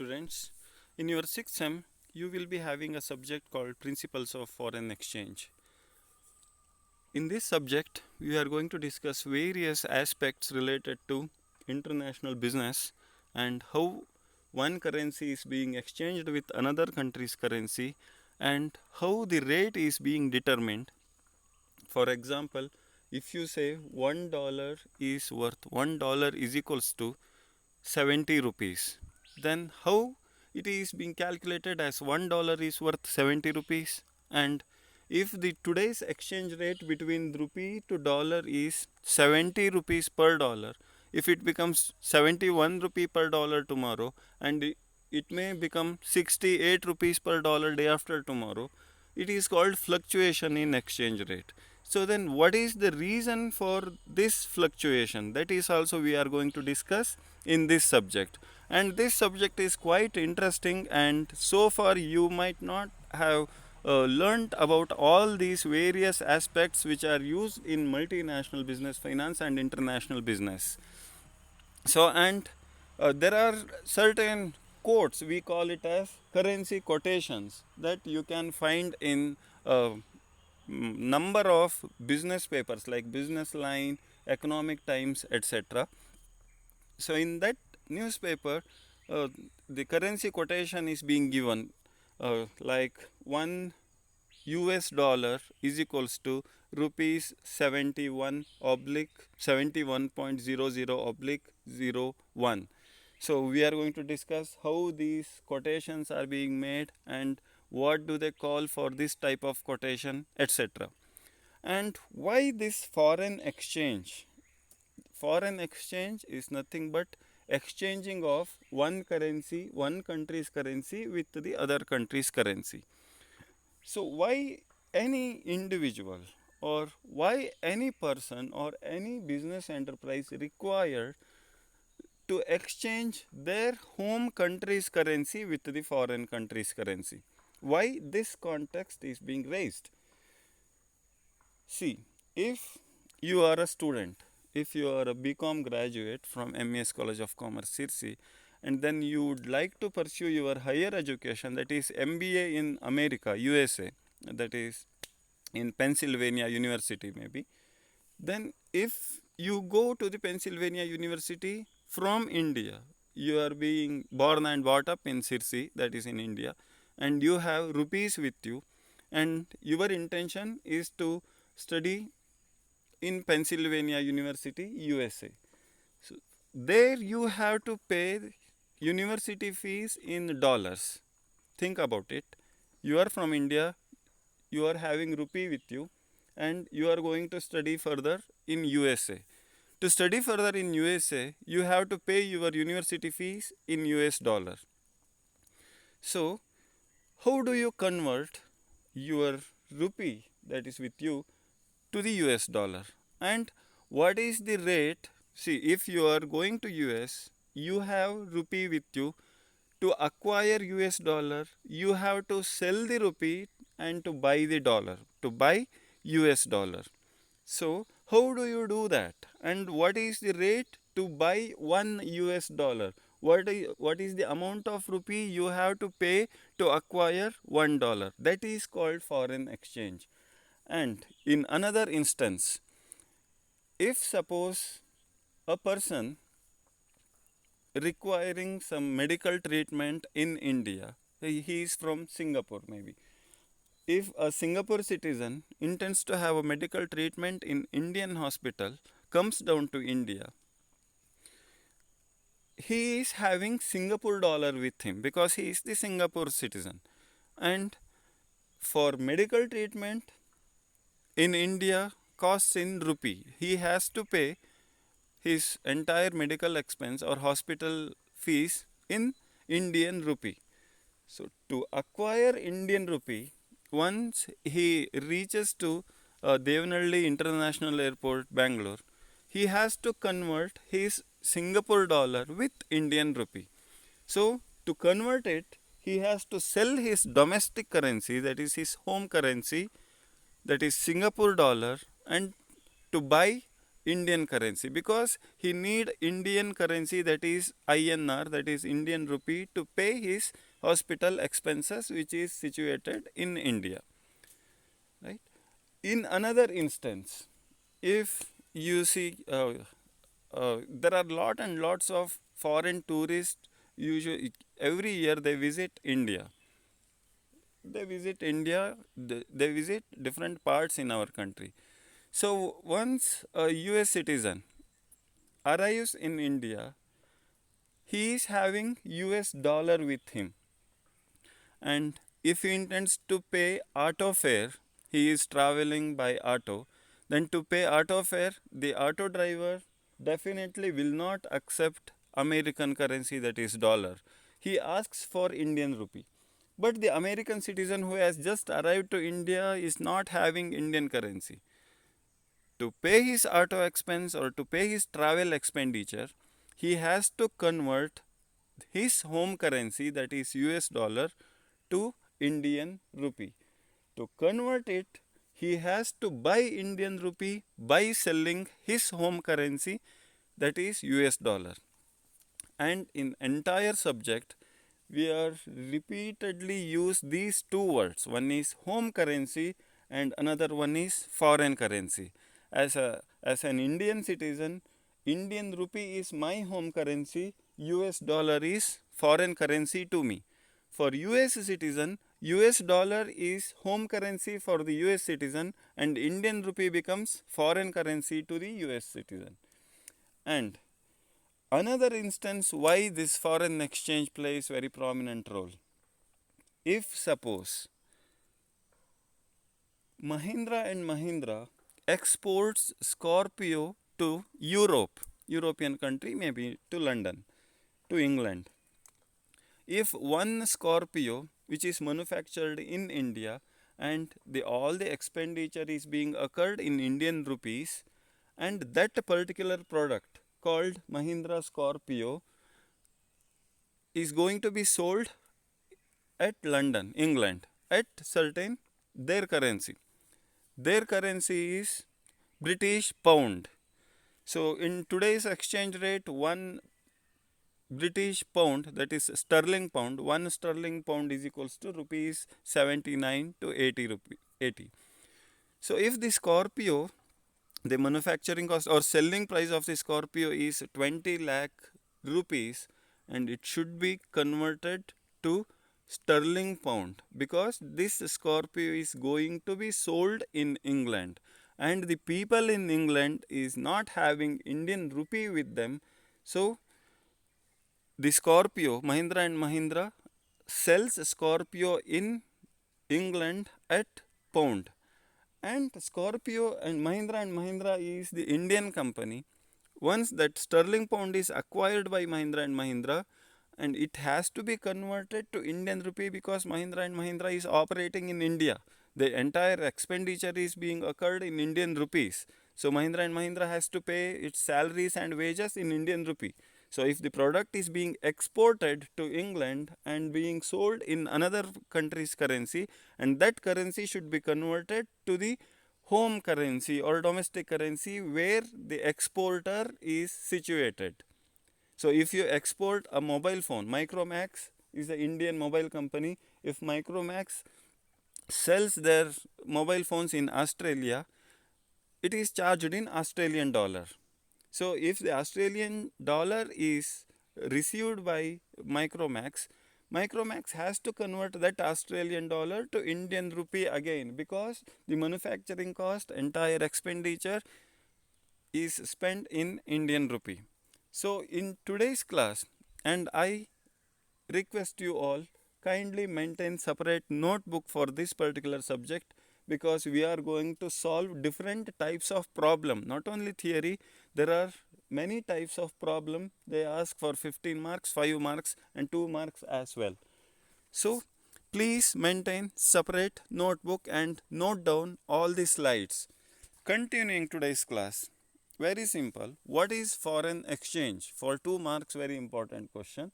students. In your 6th sem, you will be having a subject called Principles of Foreign Exchange. In this subject, we are going to discuss various aspects related to international business and how one currency is being exchanged with another country's currency and how the rate is being determined. For example, if you say $1 is worth $1 is equals to 70 rupees, then how it is being calculated as $1 is worth 70 rupees, and if the today's exchange rate between rupee to dollar is 70 rupees per dollar, if it becomes 71 rupee per dollar tomorrow, and it may become 68 rupees per dollar day after tomorrow, it is called fluctuation in exchange rate. So then what is the reason for this fluctuation? That is also we are going to discuss in this subject. And this subject is quite interesting, and so far you might not have learned about all these various aspects which are used in multinational business finance and international business. So and there are certain quotes, we call it as currency quotations, that you can find in number of business papers like Business Line, Economic Times, etc. So in that newspaper, the currency quotation is being given like 1 US dollar is equals to rupees 71 oblique 71.00 oblique 01. So we are going to discuss how these quotations are being made and what do they call for this type of quotation, etc. And why this foreign exchange? Foreign exchange is nothing but exchanging of one currency, one country's currency with the other country's currency. So why any individual or why any person or any business enterprise required to exchange their home country's currency with the foreign country's currency? Why this context is being raised? See, if you are a student, if you are a BCom graduate from MES College of Commerce, Sirsi, and then you would like to pursue your higher education, that is MBA in America, USA, that is in Pennsylvania University maybe, then if you go to the Pennsylvania University from India, you are being born and brought up in Sirsi, that is in India, and you have rupees with you, and your intention is to study in Pennsylvania University, USA. So there you have to pay university fees in dollars. Think about it. You are from India, you are having rupee with you, and you are going to study further in USA. To study further in USA, you have to pay your university fees in US dollar. So, how do you convert your rupee that is with you to the US dollar? And what is the rate? See, if you are going to US, you have rupee with you. To acquire US dollar, you have to sell the rupee and to buy the dollar, to buy US dollar. So, how do you do that? And what is the rate to buy 1 US dollar? What is the amount of rupee you have to pay to acquire $1? That is called foreign exchange. And in another instance, if suppose a person requiring some medical treatment in India, he is from Singapore maybe. If a Singapore citizen intends to have a medical treatment in Indian hospital, comes down to India, he is having Singapore dollar with him because he is the Singapore citizen. And for medical treatment in India costs in rupee. He has to pay his entire medical expense or hospital fees in Indian rupee. So to acquire Indian rupee, once he reaches to Devanalli International Airport, Bangalore, he has to convert his Singapore dollar with Indian rupee. So to convert it, he has to sell his domestic currency, that is his home currency, that is Singapore dollar, and to buy Indian currency, because he need Indian currency, that is INR, that is Indian rupee, to pay his hospital expenses which is situated in India, right? In another instance, if you see, there are lot and lots of foreign tourists. Usually every year they visit India. They visit different parts in our country. So once a US citizen arrives in India, he is having US dollar with him, and if he intends to pay auto fare, he is traveling by auto, then to pay auto fare, the auto driver definitely will not accept American currency, that is dollar. He asks for Indian rupee. But the American citizen who has just arrived to India is not having Indian currency. To pay his auto expense or to pay his travel expenditure, he has to convert his home currency, that is US dollar, to Indian rupee. To convert it, he has to buy Indian rupee by selling his home currency, that is US dollar. And in entire subject, we are repeatedly use these two words. One is home currency and another one is foreign currency. As an Indian citizen, Indian rupee is my home currency, US dollar is foreign currency to me. For US citizen, US dollar is home currency for the US citizen, and Indian rupee becomes foreign currency to the US citizen. And another instance why this foreign exchange plays very prominent role. If suppose Mahindra and Mahindra exports Scorpio to Europe, European country, maybe to London, to England. If one Scorpio which is manufactured in India and all the expenditure is being occurred in Indian rupees, and that particular product called Mahindra Scorpio is going to be sold at London, England, at certain their currency. Their currency is British pound. So in today's exchange rate, one British pound, that is sterling pound, one sterling pound is equals to rupees 79 to 80. So if the Scorpio, the manufacturing cost or selling price of the Scorpio is 20 lakh rupees, and it should be converted to sterling pound, because this Scorpio is going to be sold in England, and the people in England is not having Indian rupee with them. So the Scorpio, Mahindra and Mahindra sells Scorpio in England at pound, and Scorpio and Mahindra is the Indian company. Once that sterling pound is acquired by Mahindra and Mahindra, and it has to be converted to Indian rupee, because Mahindra and Mahindra is operating in India. The entire expenditure is being occurred in Indian rupees. So Mahindra and Mahindra has to pay its salaries and wages in Indian rupee. So if the product is being exported to England and being sold in another country's currency, and that currency should be converted to the home currency or domestic currency where the exporter is situated. So if you export a mobile phone, Micromax is an Indian mobile company. If Micromax sells their mobile phones in Australia, it is charged in Australian dollar. So if the Australian dollar is received by Micromax, Micromax has to convert that Australian dollar to Indian rupee again, because the manufacturing cost, entire expenditure is spent in Indian rupee. So in today's class, and I request you all, kindly maintain separate notebook for this particular subject, because we are going to solve different types of problem. Not only theory, there are many types of problem. They ask for 15 marks, 5 marks and 2 marks as well. So please maintain separate notebook and note down all the slides. Continuing today's class, very simple. What is foreign exchange? For 2 marks, very important question.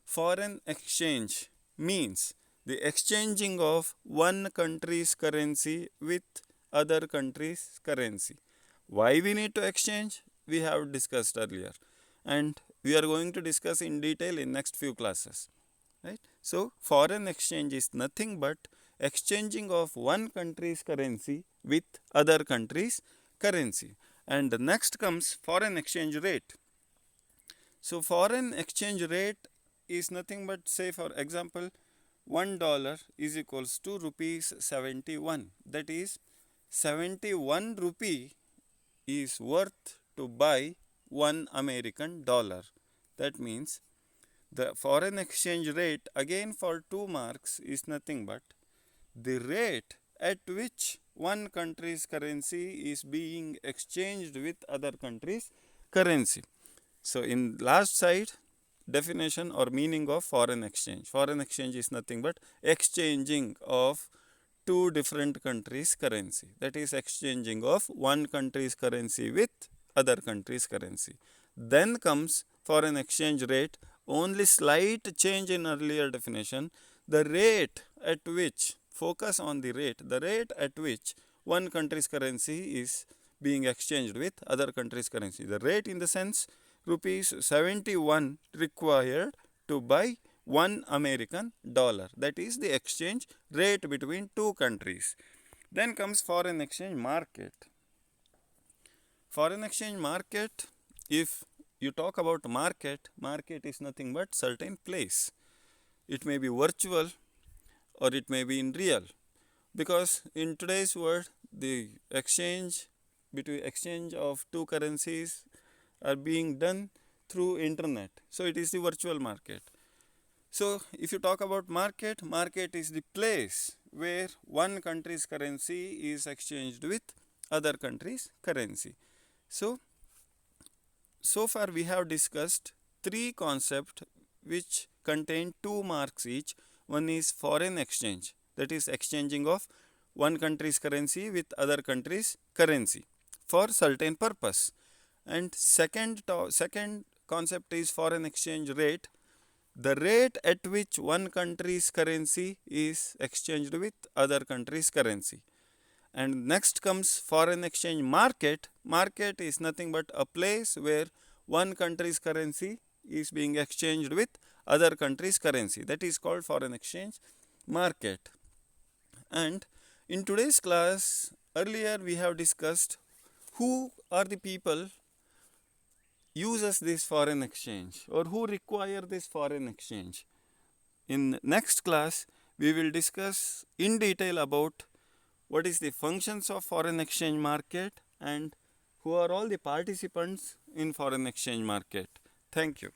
Foreign exchange means the exchanging of one country's currency with other country's currency. Why we need to exchange? We have discussed earlier, and we are going to discuss in detail in next few classes, right? So foreign exchange is nothing but exchanging of one country's currency with other country's currency. And the next comes foreign exchange rate. So foreign exchange rate is nothing but, say for example, $1 is equals to rupees 71. That is 71 rupee is worth to buy 1 American dollar. That means the foreign exchange rate again for 2 marks is nothing but the rate at which one country's currency is being exchanged with other country's currency. So in last side, definition or meaning of foreign exchange. Foreign exchange is nothing but exchanging of two different countries' currency. That is exchanging of one country's currency with other country's currency. Then comes foreign exchange rate. Only slight change in earlier definition. The rate at which, focus on the rate at which one country's currency is being exchanged with other country's currency. The rate in the sense rupees 71 required to buy 1 American dollar. That is the exchange rate between two countries. Then comes foreign exchange market. Foreign exchange market, if you talk about market, market is nothing but certain place. It may be virtual or it may be in real, because in today's world the exchange of two currencies are being done through internet. So it is the virtual market. So if you talk about market, market is the place where one country's currency is exchanged with other country's currency. So far we have discussed three concepts which contain 2 marks each. One is foreign exchange, that is exchanging of one country's currency with other country's currency for certain purpose. And second concept is foreign exchange rate, the rate at which one country's currency is exchanged with other country's currency. And next comes foreign exchange market. Market is nothing but a place where one country's currency is being exchanged with other country's currency. That is called foreign exchange market. And in today's class, earlier we have discussed who are the people uses this foreign exchange or who require this foreign exchange. In next class, we will discuss in detail about what is the functions of foreign exchange market and who are all the participants in foreign exchange market. Thank you.